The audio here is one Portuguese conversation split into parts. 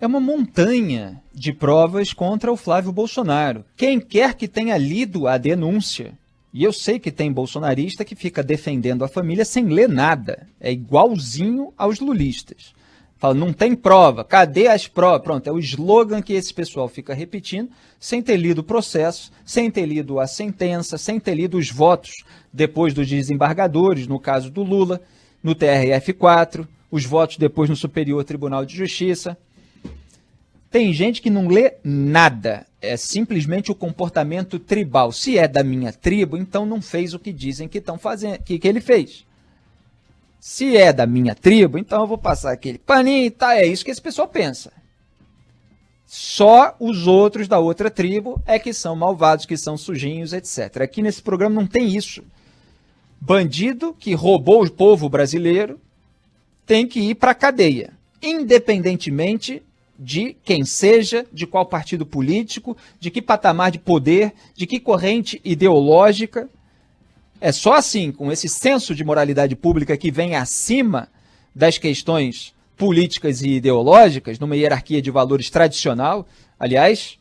É uma montanha de provas contra o Flávio Bolsonaro. Quem quer que tenha lido a denúncia, e eu sei que tem bolsonarista que fica defendendo a família sem ler nada, é igualzinho aos lulistas. Fala, não tem prova, cadê as provas? Pronto, é o slogan que esse pessoal fica repetindo, sem ter lido o processo, sem ter lido a sentença, sem ter lido os votos depois dos desembargadores, no caso do Lula, no TRF4, os votos depois no Superior Tribunal de Justiça. Tem gente que não lê nada, é simplesmente o comportamento tribal. Se é da minha tribo, então não fez o que dizem que estão fazendo, que ele fez. Se é da minha tribo, então eu vou passar aquele paninho, tá? É isso que esse pessoal pensa. Só os outros da outra tribo é que são malvados, que são sujinhos, etc. Aqui nesse programa não tem isso. Bandido que roubou o povo brasileiro tem que ir para a cadeia, independentemente de quem seja, de qual partido político, de que patamar de poder, de que corrente ideológica. É só assim, com esse senso de moralidade pública que vem acima das questões políticas e ideológicas, numa hierarquia de valores tradicional, aliás,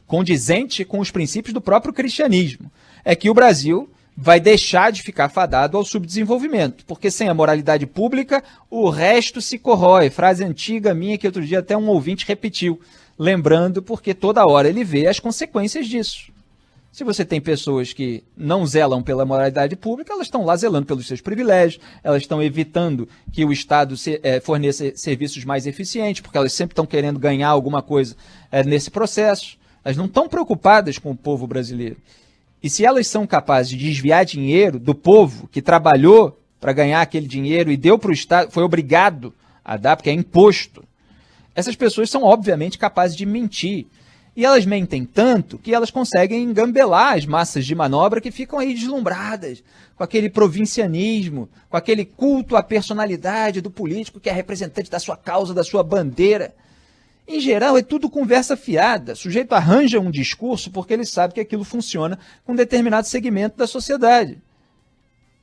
condizente com os princípios do próprio cristianismo, é que o Brasil vai deixar de ficar fadado ao subdesenvolvimento, porque sem a moralidade pública, o resto se corrói. Frase antiga minha que outro dia até um ouvinte repetiu, lembrando porque toda hora ele vê as consequências disso. Se você tem pessoas que não zelam pela moralidade pública, elas estão lá zelando pelos seus privilégios, elas estão evitando que o Estado forneça serviços mais eficientes, porque elas sempre estão querendo ganhar alguma coisa nesse processo. Elas não estão preocupadas com o povo brasileiro. E se elas são capazes de desviar dinheiro do povo que trabalhou para ganhar aquele dinheiro e deu para o Estado, foi obrigado a dar, porque é imposto, essas pessoas são obviamente capazes de mentir. E elas mentem tanto que elas conseguem engambelar as massas de manobra que ficam aí deslumbradas com aquele provincianismo, com aquele culto à personalidade do político que é representante da sua causa, da sua bandeira. Em geral, é tudo conversa fiada. O sujeito arranja um discurso porque ele sabe que aquilo funciona com um determinado segmento da sociedade.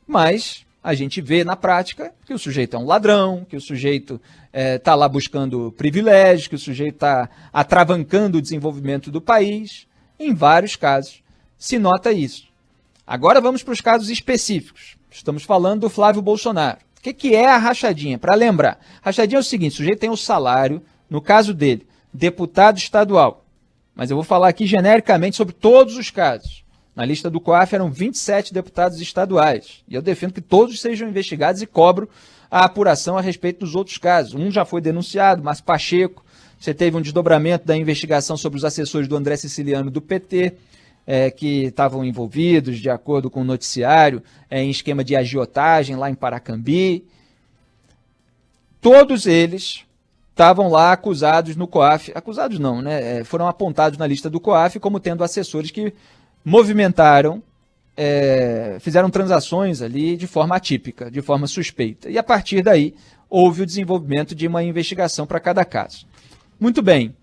Mas a gente vê na prática que o sujeito é um ladrão, que o sujeito está lá buscando privilégios, que o sujeito está atravancando o desenvolvimento do país. Em vários casos se nota isso. Agora vamos para os casos específicos. Estamos falando do Flávio Bolsonaro. O que é a rachadinha? Para lembrar, rachadinha é o seguinte, o sujeito tem o salário, no caso dele, deputado estadual. Mas eu vou falar aqui genericamente sobre todos os casos. Na lista do COAF eram 27 deputados estaduais. E eu defendo que todos sejam investigados e cobro a apuração a respeito dos outros casos. Um já foi denunciado, Márcio Pacheco. Você teve um desdobramento da investigação sobre os assessores do André Siciliano do PT, que estavam envolvidos, de acordo com o noticiário, em esquema de agiotagem lá em Paracambi. Todos eles estavam lá acusados no COAF, acusados não, né? Foram apontados na lista do COAF como tendo assessores que movimentaram, fizeram transações ali de forma atípica, de forma suspeita. E a partir daí houve o desenvolvimento de uma investigação para cada caso. Muito bem,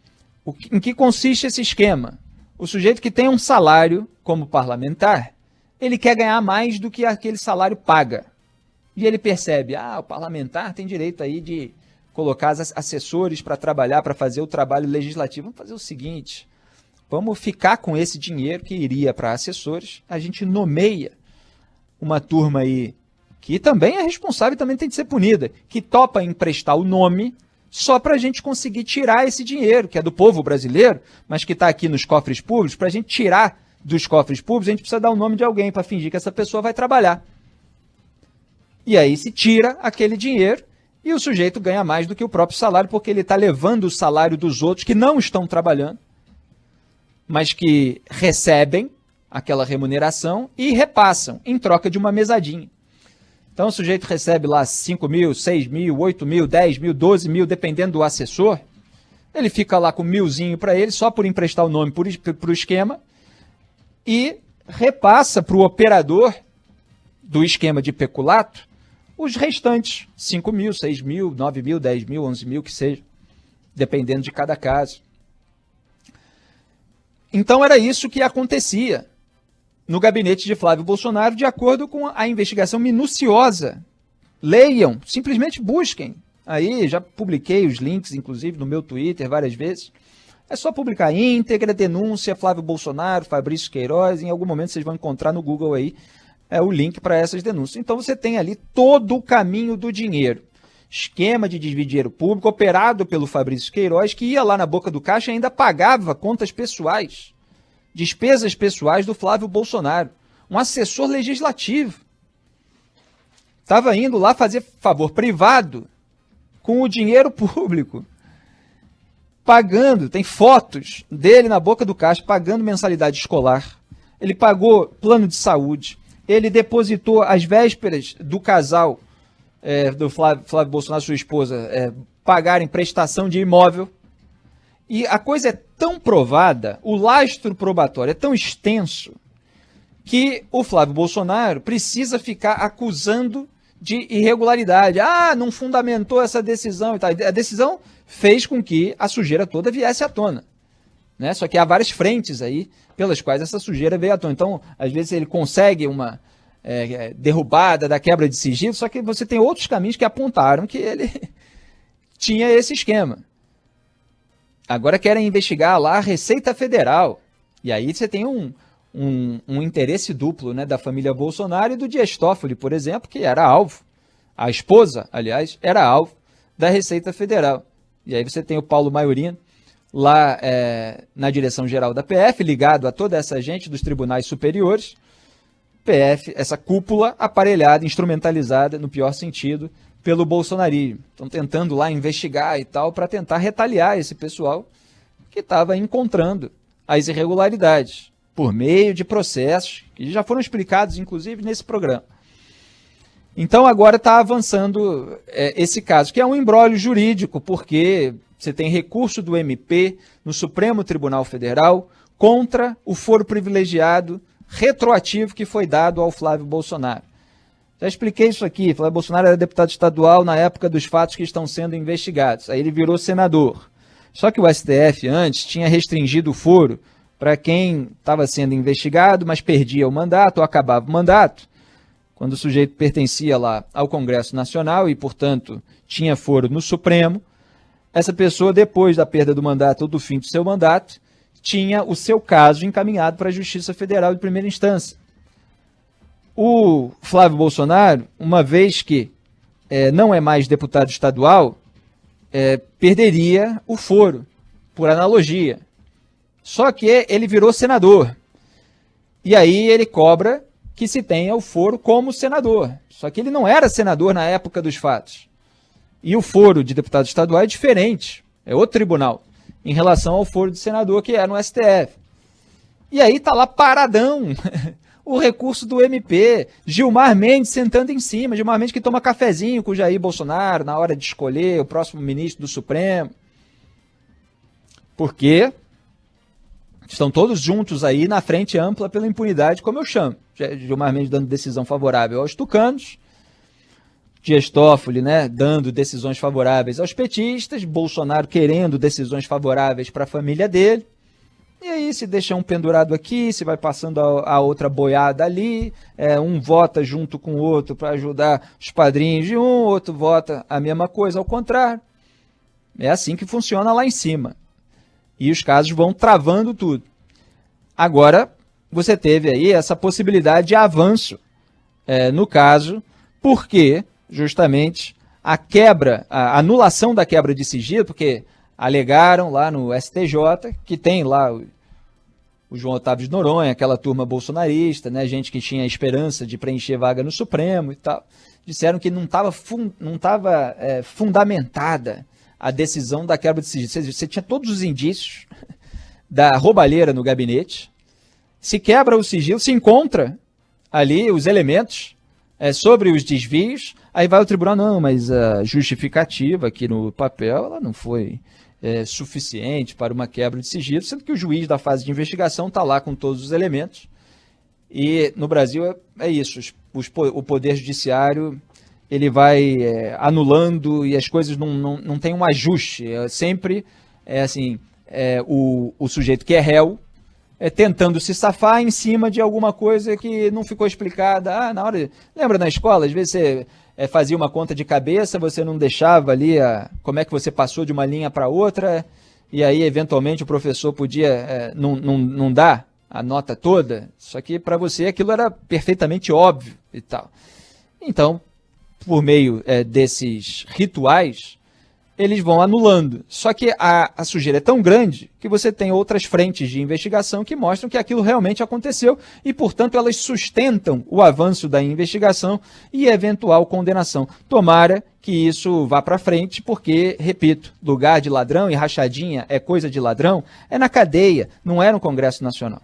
em que consiste esse esquema? O sujeito que tem um salário como parlamentar, ele quer ganhar mais do que aquele salário paga. E ele percebe, o parlamentar tem direito aí de colocar assessores para trabalhar, para fazer o trabalho legislativo. Vamos fazer o seguinte, vamos ficar com esse dinheiro que iria para assessores, a gente nomeia uma turma aí que também é responsável e também tem que ser punida, que topa emprestar o nome só para a gente conseguir tirar esse dinheiro, que é do povo brasileiro, mas que está aqui nos cofres públicos. Para a gente tirar dos cofres públicos, a gente precisa dar o nome de alguém para fingir que essa pessoa vai trabalhar. E aí se tira aquele dinheiro e o sujeito ganha mais do que o próprio salário, porque ele está levando o salário dos outros que não estão trabalhando, mas que recebem aquela remuneração e repassam em troca de uma mesadinha. Então o sujeito recebe lá 5 mil, 6 mil, 8 mil, 10 mil, 12 mil, dependendo do assessor. Ele fica lá com 1.000 para ele, só por emprestar o nome para o esquema, e repassa para o operador do esquema de peculato os restantes 5 mil, 6 mil, 9 mil, 10 mil, 11 mil, que seja, dependendo de cada caso. Então era isso que acontecia no gabinete de Flávio Bolsonaro, de acordo com a investigação minuciosa. Leiam, simplesmente busquem. Aí já publiquei os links, inclusive, no meu Twitter várias vezes. É só publicar íntegra, denúncia, Flávio Bolsonaro, Fabrício Queiroz, em algum momento vocês vão encontrar no Google aí o link para essas denúncias. Então você tem ali todo o caminho do dinheiro. Esquema de desvio de dinheiro público operado pelo Fabrício Queiroz, que ia lá na boca do caixa e ainda pagava contas pessoais, despesas pessoais do Flávio Bolsonaro, um assessor legislativo. Estava indo lá fazer favor privado com o dinheiro público, pagando, tem fotos dele na boca do caixa, pagando mensalidade escolar, ele pagou plano de saúde, ele depositou às vésperas do casal, do Flávio Bolsonaro e sua esposa, pagarem prestação de imóvel. E a coisa é tão provada, o lastro probatório é tão extenso, que o Flávio Bolsonaro precisa ficar acusando de irregularidade. Ah, não fundamentou essa decisão e tal. A decisão fez com que a sujeira toda viesse à tona, né? Só que há várias frentes aí pelas quais essa sujeira veio à tona. Então, às vezes ele consegue uma derrubada da quebra de sigilo, só que você tem outros caminhos que apontaram que ele tinha esse esquema. Agora querem investigar lá a Receita Federal. E aí você tem um interesse duplo, né, da família Bolsonaro e do Dias Toffoli, por exemplo, que era alvo, a esposa, aliás, era alvo da Receita Federal. E aí você tem o Paulo Maiorino lá na direção-geral da PF, ligado a toda essa gente dos tribunais superiores, PF, essa cúpula aparelhada, instrumentalizada, no pior sentido, pelo bolsonarismo. Estão tentando lá investigar e tal, para tentar retaliar esse pessoal que estava encontrando as irregularidades, por meio de processos que já foram explicados, inclusive, nesse programa. Então, agora está avançando esse caso, que é um imbróglio jurídico, porque você tem recurso do MP no Supremo Tribunal Federal contra o foro privilegiado retroativo que foi dado ao Flávio Bolsonaro. Já expliquei isso aqui, Flávio Bolsonaro era deputado estadual na época dos fatos que estão sendo investigados. Aí ele virou senador. Só que o STF antes tinha restringido o foro para quem estava sendo investigado, mas perdia o mandato ou acabava o mandato. Quando o sujeito pertencia lá ao Congresso Nacional e, portanto, tinha foro no Supremo, essa pessoa, depois da perda do mandato ou do fim do seu mandato, tinha o seu caso encaminhado para a Justiça Federal de primeira instância. O Flávio Bolsonaro, uma vez que não é mais deputado estadual, perderia o foro, por analogia. Só que ele virou senador. E aí ele cobra que se tenha o foro como senador. Só que ele não era senador na época dos fatos. E o foro de deputado estadual é diferente, é outro tribunal, em relação ao foro de senador que é no STF. E aí está lá paradão o recurso do MP, Gilmar Mendes sentando em cima, Gilmar Mendes que toma cafezinho com o Jair Bolsonaro na hora de escolher o próximo ministro do Supremo. Porque estão todos juntos aí na frente ampla pela impunidade, como eu chamo. Gilmar Mendes dando decisão favorável aos tucanos, Dias Toffoli, né, dando decisões favoráveis aos petistas, Bolsonaro querendo decisões favoráveis para a família dele. E aí se deixa um pendurado aqui, se vai passando a outra boiada ali, um vota junto com o outro para ajudar os padrinhos de um, outro vota a mesma coisa ao contrário. É assim que funciona lá em cima. E os casos vão travando tudo. Agora, você teve aí essa possibilidade de avanço no caso, porque justamente a anulação da quebra de sigilo, porque alegaram lá no STJ, que tem lá o João Otávio de Noronha, aquela turma bolsonarista, né, gente que tinha esperança de preencher vaga no Supremo e tal, disseram que não estava fundamentada a decisão da quebra de sigilo. Você tinha todos os indícios da roubalheira no gabinete, se quebra o sigilo, se encontra ali os elementos sobre os desvios, aí vai ao tribunal, não, mas a justificativa aqui no papel ela não foi suficiente para uma quebra de sigilo, sendo que o juiz da fase de investigação está lá com todos os elementos. E no Brasil é isso, o poder judiciário ele vai anulando e as coisas não tem um ajuste, sempre assim, o sujeito que é réu tentando se safar em cima de alguma coisa que não ficou explicada. Na hora, lembra na escola, às vezes você fazia uma conta de cabeça, você não deixava ali como é que você passou de uma linha para outra, e aí eventualmente o professor podia não dar a nota toda. Só que para você aquilo era perfeitamente óbvio e tal. Então, por meio desses rituais, eles vão anulando. Só que a sujeira é tão grande que você tem outras frentes de investigação que mostram que aquilo realmente aconteceu e, portanto, elas sustentam o avanço da investigação e eventual condenação. Tomara que isso vá para frente, porque, repito, lugar de ladrão e rachadinha é coisa de ladrão, é na cadeia, não é no Congresso Nacional.